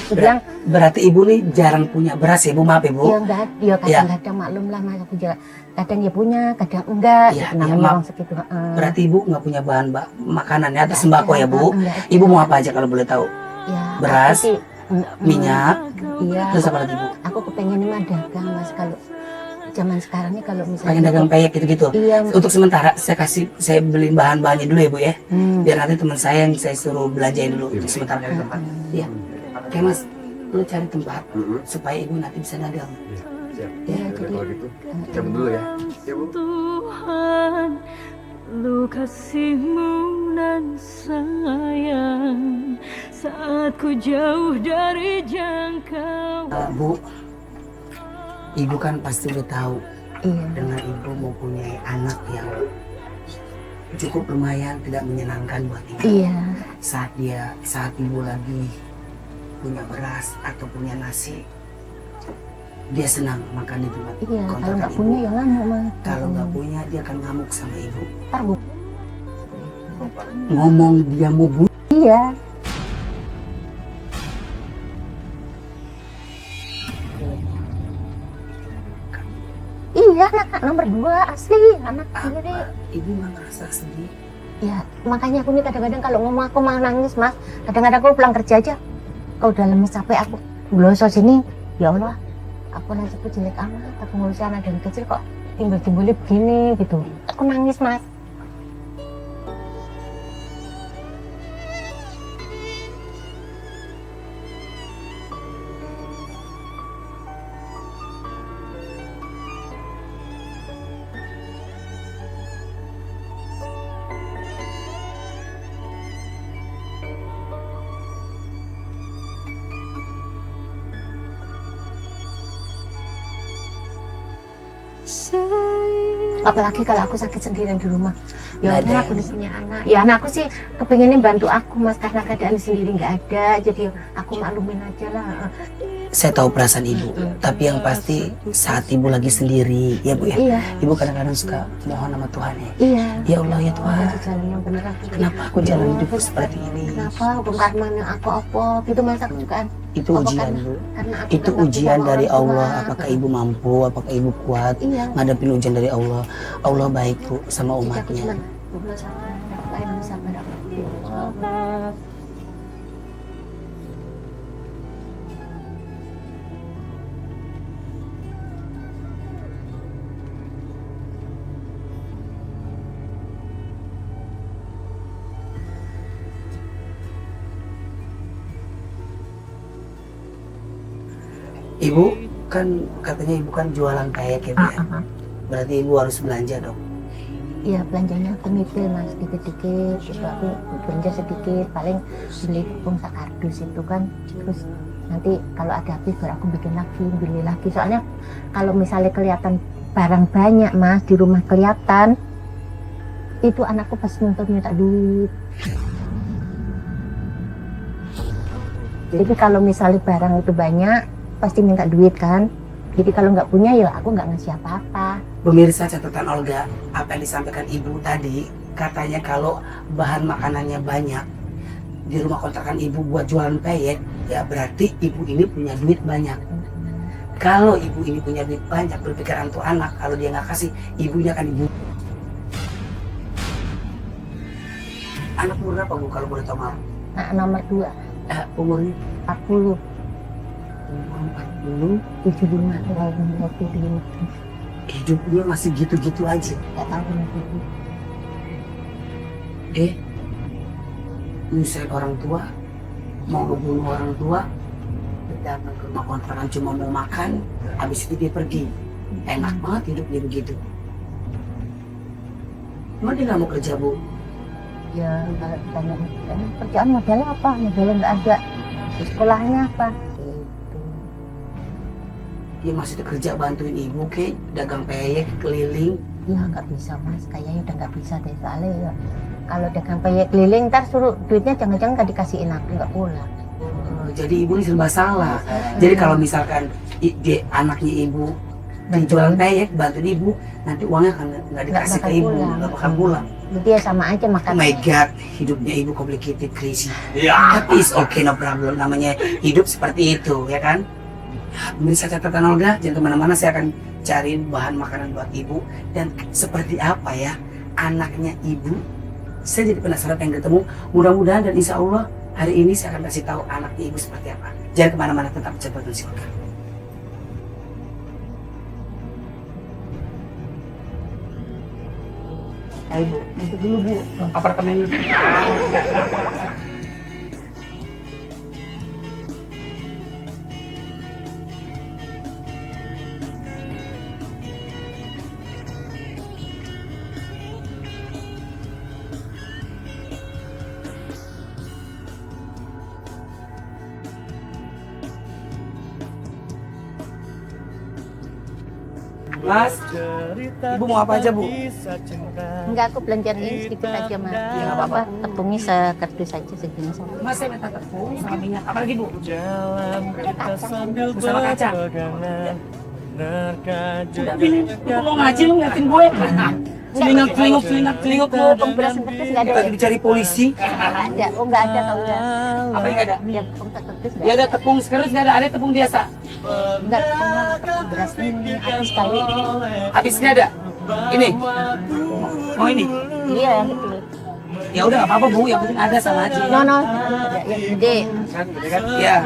bilang Berarti ibu nih jarang punya beras ya bu, maaf ya bu? ya enggak, ya kadang-kadang maklum lah mas, aku juga kadang ya punya, kadang enggak, Iya, gitu, namanya maaf. orang segitu. Berarti ibu nggak punya bahan makanan ya atau Enggak sembako ada, ya bu? enggak ada. Ibu mau apa aja kalau boleh tahu? Ya, Beras, aku sih, minyak, iya, terus apa lagi bu? aku kepengen mah dagang mas, kalau zaman sekarang nih kalau misalnya Pengen dagang peyek gitu-gitu. iya, Untuk sementara saya beliin bahan-bahannya dulu ya bu ya. Biar nanti teman saya yang saya suruh belanjain dulu untuk sementara dari tempat. Iya. Oke mas, lu cari tempat supaya ibu nanti bisa dagang. Siap. Iya, Yaudah, jadi kalau gitu cabut dulu ya. Ya bu. Tuhan, lu kasihmu dan sayang saat ku jauh dari jangkauan. Bu, ibu kan pasti udah tahu iya, dengan ibu mempunyai anak yang cukup lumayan tidak menyenangkan buat ibu. iya, Saat ibu lagi punya beras atau punya nasi, dia senang makan di tempat iya, kalau kontrakan nggak ibu. punya ya ngamuk mas. Kalau nggak punya dia akan ngamuk sama ibu. Ntar bu, Ngomong dia mau bu. iya. Iya, anak nomor 2 asli, anak sendiri. Apa? Ibu nggak ngerasa sedih? Ya, makanya aku nih kadang-kadang kalau ngomong aku mau nangis mas. Kadang-kadang aku pulang kerja aja, kalau udah lemes capek aku bloso sini, ya Allah, aku nasibku jelek amat. Aku ngurusin anak dari kecil kok timbul-timbulnya begini gitu. Aku nangis mas. Apalagi kalau aku sakit sendirian di rumah. Ya Nggak ada Allah, aku udah punya anak. Ya anakku sih kepengennya bantu aku mas, karena keadaan sendiri nggak ada. Jadi aku maklumin aja lah. Saya tahu perasaan ibu, tapi yang pasti saat ibu lagi sendiri, ya bu ya. Iya, Ibu kadang-kadang suka mohon sama Tuhan ya. iya. Ya Allah ya Tuhan, Aku jalan yang bener aku. kenapa aku jalan hidupku seperti ini? Kenapa bongkar mana aku apa gitu mas, aku juga kan. Itu Apa ujian karena- bu. Karena aku Itu kan bakti ujian sama dari orang tua. Allah. Apakah ibu mampu? Apakah ibu kuat? Iya. Ngadepin ujian dari Allah. Allah baik bu sama Jadi aku umatnya. cuman berdoa sabar, aku sabar aku. Ibu kan katanya ibu kan jualan peyek ya bu ya. Berarti ibu harus belanja dong. Iya, belanjanya aku nyicil mas, dikit-dikit, terus aku belanja sedikit, paling beli tepung sakardus itu kan, terus nanti kalau ada habis baru aku bikin lagi, beli lagi. Soalnya kalau misalnya kelihatan barang banyak mas di rumah kelihatan, itu anakku pasti nuntut minta duit. Jadi kalau misalnya barang itu banyak, pasti minta duit kan. Jadi kalau nggak punya ya aku nggak ngasih apa-apa. Pemirsa catatan Olga, apa yang disampaikan ibu tadi, katanya kalau bahan makanannya banyak di rumah kontrakan ibu buat jualan peyek, ya berarti ibu ini punya duit banyak. Kalau ibu ini punya duit banyak, berpikiran untuk anak, kalau dia nggak kasih, ibunya akan ibu. Anak umur berapa bu kalau boleh tahu maaf? Nah, nomor 2, Umurnya 40, umur 40, 75, 25. hidupnya masih gitu-gitu aja. Nggak tahu kenapa. Nyusahin orang tua, mau ngebunuh orang tua, datang ke rumah kontrakan cuma mau makan, habis itu dia pergi. Enak banget hidupnya begitu. Emang dia nggak mau kerja bu? Ya kalau ditanya kerjaan modalnya apa, modalnya nggak ada, di sekolahnya apa gitu. Dia masih kerja bantuin ibu ke dagang peyek keliling. Ya nggak bisa mas, kayaknya udah nggak bisa deh, soalnya ya kalau dagang peyek keliling ntar suruh duitnya jangan-jangan nggak dikasihin aku, nggak pulang. Jadi ibu ini serba salah. Jadi kalau misalkan anaknya ibu dijual peyek, bantu ibu, nanti uangnya akan nggak dikasih ke bakal ibu, pulang. nggak bakal pulang. Jadi ya sama aja Oh makan. my god, hidupnya ibu complicated, crazy. Tapi is okay, no problem. Namanya hidup seperti itu, ya kan? Pemirsa catatan Olga, jangan kemana-mana, saya akan cari bahan makanan buat ibu. Dan seperti apa ya anaknya ibu, saya jadi penasaran pengen ketemu. Mudah-mudahan dan insya Allah hari ini saya akan kasih tahu anaknya ibu seperti apa. Jangan kemana-mana, tetap catatan si Olga. Ayo bu, masuk dulu bu, apartemen. Mas, ibu mau apa aja bu? Enggak, aku belanjain sedikit aja mas. Ya, nggak apa-apa. Tepungnya sekardus aja segini saja. Mas, saya minta tepung sama minyak. Apa lagi bu? sambil Bersama kacang. berpegangan. Udah pilih, lu mau ngaji lu ngeliatin gue. Celingak-celinguk lu. Tepung beras sekardus nggak ada Lagi ya? dicari polisi. Nggak ada, oh nggak ada tau nggak? Apa yang nggak ada? Ya tepung sekardus Ya nggak ada tepung sekarang nggak ada, ada tepung biasa. Enggak, tepung beras ini habis kali. Habisnya ada. Ini. Oh ini. Iya yang kecil. Ya udah nggak apa-apa bu, yang penting ada sama aja. No, ada yang gede. Ya.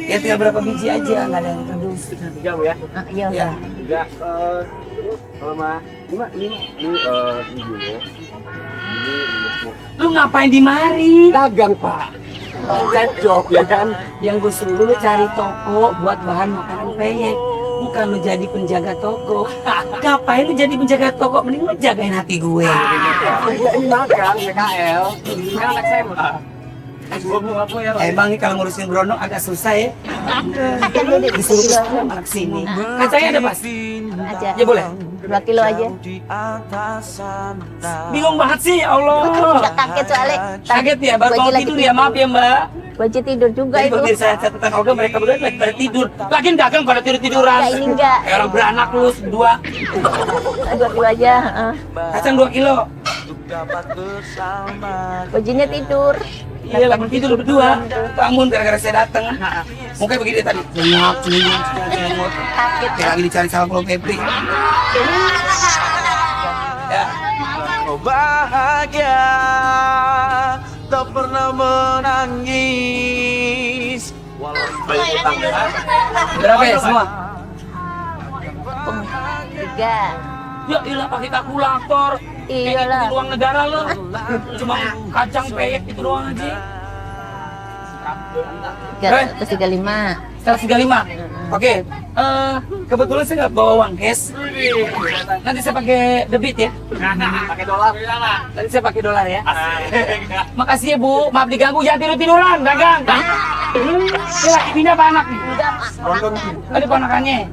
Ya tinggal berapa biji aja, nggak ada yang terus. Ah, iya. Ya. Enggak, kalau mah, ini dulu. Lu ngapain di mari? Dagang pak, job ya kan? Yang gue suruh lu cari toko buat bahan makanan peyek, bukan lu jadi penjaga toko. Ngapain lu jadi penjaga toko? Mending lu jagain hati gue. Ini magang PKL, kan anak saya mah. Ngomong apa ya? Emang nih kalau ngurusin Brono agak susah ya. Kan gede. Disuruh ke anak sini. Kacangnya ada pas. Aja. Ya boleh. 2 kilo aja. Bingung banget sih, ya Allah. Enggak kaget soalnya. Kaget ya, baru Gua mau lagi tidur ya, maaf ya Mbak. Wajib tidur juga Jadi itu. pemirsa catatan Olga, mereka berdua lagi pada tidur. Lagian dagang pada tidur-tiduran. Enggak, ini enggak. Kayak orang beranak lu, berdua. 2 kilo aja. Kacang 2 kilo. Wajinya tidur. Iya, lagi tidur berdua. Bangun gara-gara saya datang. Mukanya begini tadi. Celingak, celingak, celingak. Kaget. Kayak lagi dicari sama Polo Pepri. Ya. Kau bahagia, tak pernah menangis. Berapa ya semua? Tepung 3. Ya iyalah pakai kalkulator. Kayak Iyalah. gitu uang negara lo. Cuma kacang peyek itu doang aja. 335. 135. Oke. Kebetulan saya nggak bawa uang cash. Nanti saya pakai debit ya. Pakai dolar. Nanti saya pakai dolar ya. Makasih ya Bu. Maaf diganggu, jangan tidur-tiduran, dagang. Ini laki bini apa anak nih? Ada ponakannya.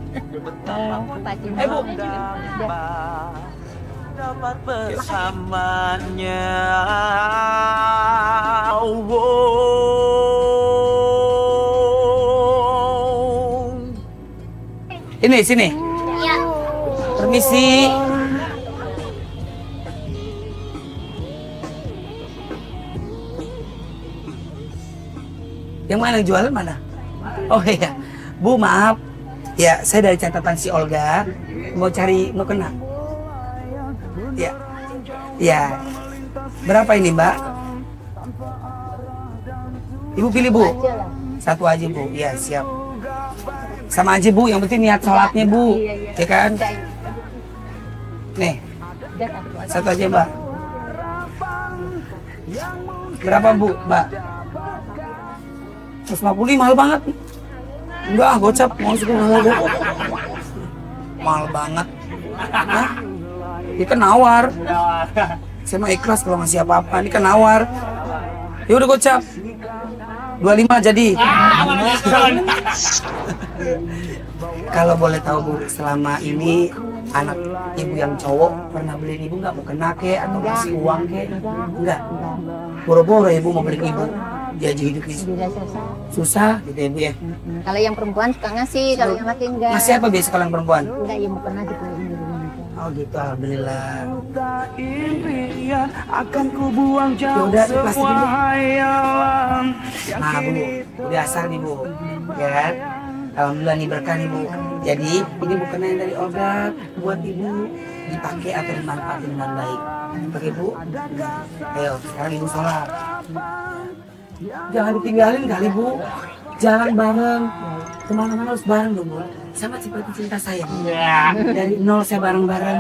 Bu. Dapat bersamanya. Ini sini. Permisi. Yang mana jualan mana? Oh iya, Bu maaf. Ya, saya dari catatan si Olga mau kena. Ya, ya. Berapa ini Mbak? Ibu pilih Bu. Aja lah. Satu aja Bu. Ya siap. Sama aja Bu. Yang penting niat sholatnya Bu. Iya. Ya kan? Nih, Udah satu aja. satu aja Mbak. Berapa Bu, Mbak? 150 mahal banget. Enggak, gocap. Mau suka mahal Bu. Mahal banget. Hah? Dia kan nawar. Saya mau ikhlas kalau ngasih apa-apa. Ini kan nawar. Ya udah gocap. 25 jadi. Kalau boleh tahu Bu, selama ini anak ibu yang cowok pernah beliin ibu nggak mau kena ke atau kasih uang ke? Enggak. Boro-boro ibu mau beli ibu. gaji hidupnya Bila susah. susah gitu ya Bu ya. Kalau yang perempuan suka ngasih, kalau yang laki enggak. Masih apa biasa kalau yang perempuan? Enggak, ya mau pernah dibeliin di rumah aja. Oh gitu, alhamdulillah. Impian akan ku buang jauh Yaudah, di plastik semua ini. hayalan. Nah Bu, udah asar nih Bu, ya kan? Alhamdulillah nih berkah nih Bu. Jadi ini bukan yang dari obat buat Ibu dipakai atau dimanfaatin dengan baik. Pakai Bu. Ayo, sekarang Ibu sholat. Jangan ditinggalin kali Bu. Jalan bareng. Kemana-mana harus bareng dong Bu. Sama seperti cinta saya. Dari nol saya bareng-bareng.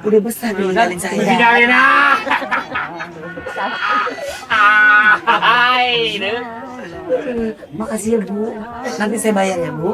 Udah besar ninggalin saya. Tinggalin ah. Makasih ya Bu. Nanti saya bayar ya Bu.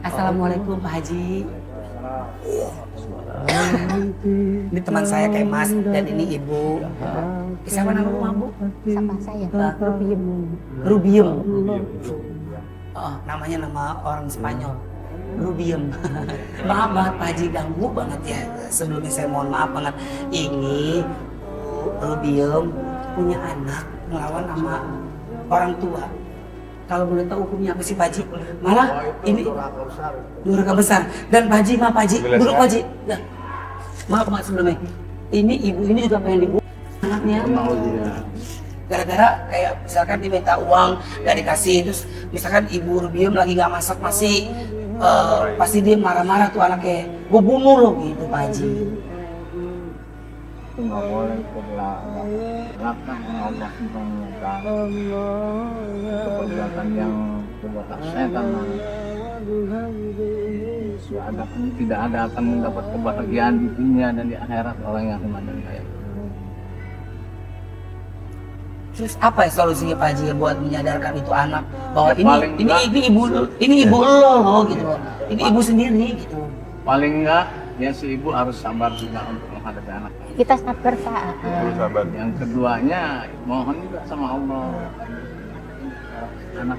Assalamualaikum Pak Haji. Ini teman saya kayak Mas dan ini Ibu. Siapa nama rumah Bu? Sama saya, Pak Rubium. Rubium. Oh, namanya nama orang Spanyol. Rubium. Maaf banget Pak Haji, ganggu banget ya. Sebelumnya saya mohon maaf banget. Ini Rubium punya anak melawan sama orang tua. Kalau boleh tahu hukumnya apa sih Pak Haji? Malah ini durhaka besar. Dan Pak Haji, maaf Pak Haji, duduk Pak Haji. Nah, maaf Pak sebelumnya. Ini ibu ini juga pengen dibunuh anaknya. Gara-gara kayak misalkan diminta uang gak dikasih, terus misalkan ibu Rubium lagi gak masak masih pasti dia marah-marah tuh anaknya. Gue bunuh lo gitu Pak Haji. Itu nggak boleh belakang Allah mengumumkan itu perbuatan yang perbuatan setan. Tidak ada akan mendapat kebahagiaan di dunia dan di akhirat orang yang memandang kayak. Terus apa ya solusinya Pak Haji buat menyadarkan itu anak bahwa Ya, paling ini ibu lo gitu, ini ibu sendiri gitu. Paling enggak ya si ibu harus sabar juga untuk menghadapi anak. Kita sabar, Pak. Yang keduanya mohon juga sama Allah anak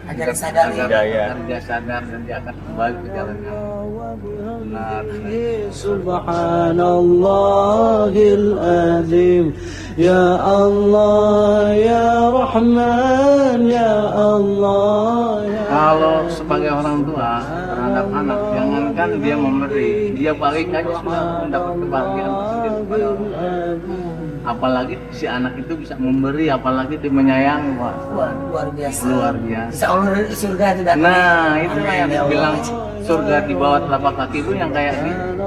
Agar disadari. agar dia sadar dan dia akan kembali ke jalan yang benar. Subhanallahil azim. Ya Allah, ya Rahman, ya Allah, ya Kalau sebagai orang tua terhadap anak, jangankan dia memberi, dia balik aja sudah mendapat kebahagiaan sendiri kepada Allah. Apalagi si anak itu bisa memberi, apalagi dia menyayangi, Pak. Luar biasa. Luar biasa. Insya Allah surga tidak. Nah, itu Amin, yang ya Allah. bilang surga di bawah telapak kaki itu yang kayak gitu.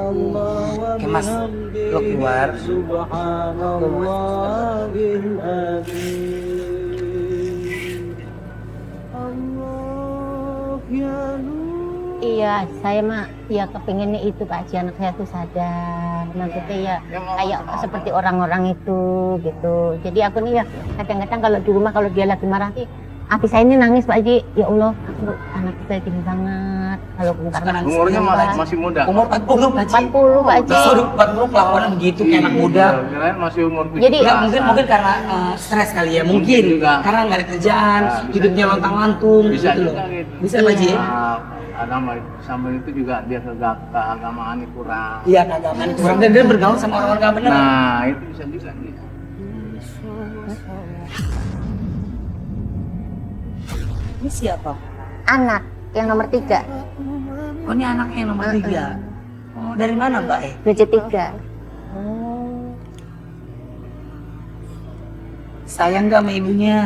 Oke Mas, lo keluar. Subhanallahil azim. Allah ya Iya, saya mah ya kepinginnya itu Pak Haji, anak saya tuh sadar. Maksudnya ya kayak seperti orang-orang itu gitu. Jadi aku nih ya kadang-kadang kalau di rumah kalau dia lagi marah sih Abi saya ini nangis Pak Haji, ya Allah, anak kita gini banget. Kalau karena Umurnya masih muda. Umur 40 Pak Haji. 40 Pak Haji. Sudah 40 kelakuannya begitu kayak anak muda. Kirain masih umur Jadi- Ya, mungkin karena stres kali ya, mungkin juga. karena nggak ada kerjaan, hidupnya lontang-lantung bisa gitu loh. juga gitu. Bisa Pak Haji. Nah, agama sambil itu juga dia keagamaannya kurang. Iya, keagamaan kurang dan dia bergaul sama orang-orang nggak benar. Nah, itu bisa juga dia. Ini siapa? Anak yang nomor 3, Oh, ini anaknya yang nomor 3. Oh, dari mana Mbak? BC3. Sayang nggak sama ibunya?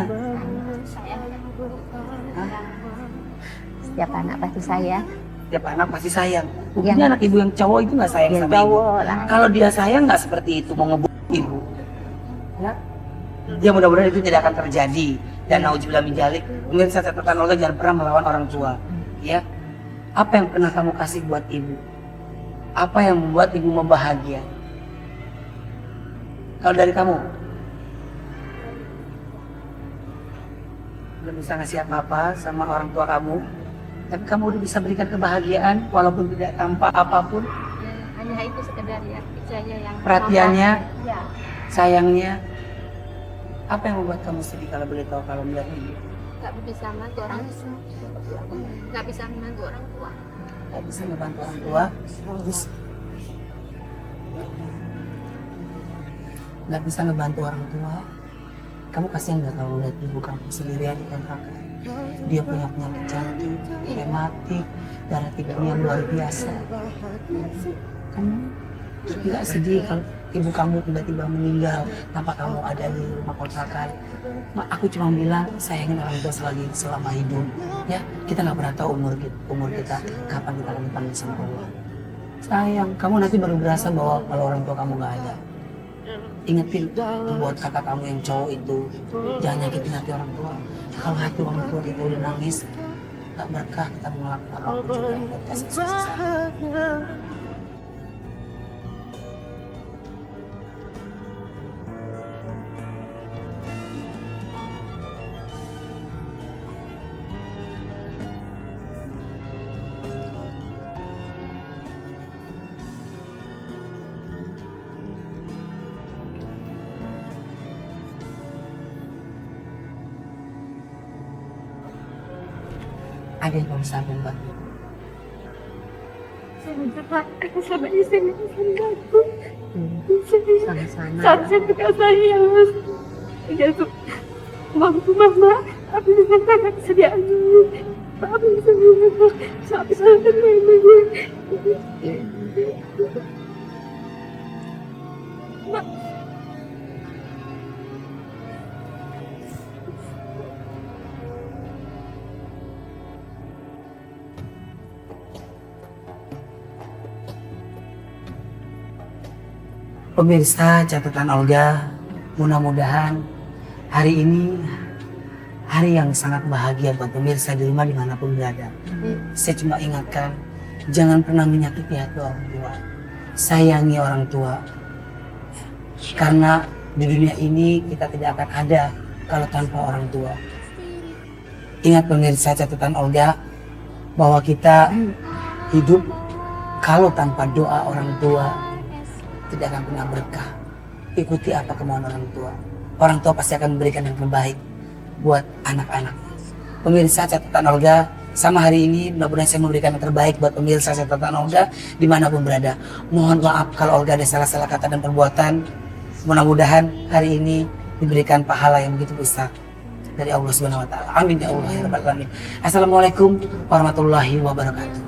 Setiap anak pasti saya. Tiap anak pasti sayang. Yang- Buktinya anak ibu yang cowok itu nggak sayang Yang sama ibu. cowok lah. Kalau dia sayang nggak seperti itu mau ngebunuh ibu. Ya. Dia mudah-mudahan itu tidak akan terjadi. Dan nauzubillah min dzalik. Pemirsa catatan Olga, jangan pernah melawan orang tua. Ya. Apa yang pernah kamu kasih buat ibu? Apa yang membuat ibu bahagia? Kalau dari kamu? Belum bisa ngasih apa-apa sama orang tua kamu, tapi kamu udah bisa berikan kebahagiaan walaupun tidak tanpa apapun. Hanya itu sekedar ya saya yang Perhatiannya, ya sayangnya. Apa yang membuat kamu sedih kalau boleh tahu kalau melihat ini? nggak bisa membantu orang tua, nggak bisa membantu orang tua. Gak bisa ngebantu orang tua, terus nggak bisa ngebantu orang tua. Kamu kasihan nggak kalau lihat ibu kamu sendirian di kontrakan? Dia punya penyakit jantung, rematik, darah tingginya luar biasa. Kamu tidak sedih kalau ibu kamu tiba-tiba meninggal tanpa kamu ada di rumah kontrakan? Aku cuma bilang sayangin orang tua selama hidup. Ya, kita nggak pernah tahu umur kita kapan kita akan dipanggil sama Allah. Sayang, kamu nanti baru berasa bahwa kalau orang tua kamu nggak ada. Ingetin buat kakak kamu yang cowok itu, jangan nyakitin hati orang tua. Kalau hati orang tua kita udah nangis, nggak berkah kita melakukan apapun juga yang buat kasih susah. Ada yang bisa membantu. Saya minta maaf sama istri aku. Sama-sama. Seharusnya juga saya mas. Dia tuh mampu mama. Tapi dengan sangat kesediaan ini. Tapi sampai saya terima. Pemirsa catatan Olga, mudah-mudahan hari ini hari yang sangat bahagia buat pemirsa di rumah dimanapun berada. Saya cuma ingatkan, jangan pernah menyakiti hati orang tua. Sayangi orang tua. Karena di dunia ini kita tidak akan ada kalau tanpa orang tua. Ingat pemirsa catatan Olga, bahwa kita hidup kalau tanpa doa orang tua tidak akan pernah berkah. Ikuti apa kemauan orang tua. Orang tua pasti akan memberikan yang terbaik buat anak-anak. Pemirsa catatan Olga, sama hari ini mudah-mudahan saya memberikan yang terbaik buat pemirsa catatan Olga dimanapun berada. Mohon maaf kalau Olga ada salah-salah kata dan perbuatan. Mudah-mudahan hari ini diberikan pahala yang begitu besar dari Allah Subhanahu wa taala. Amin ya Allah ya rabbal alamin. Assalamualaikum warahmatullahi wabarakatuh.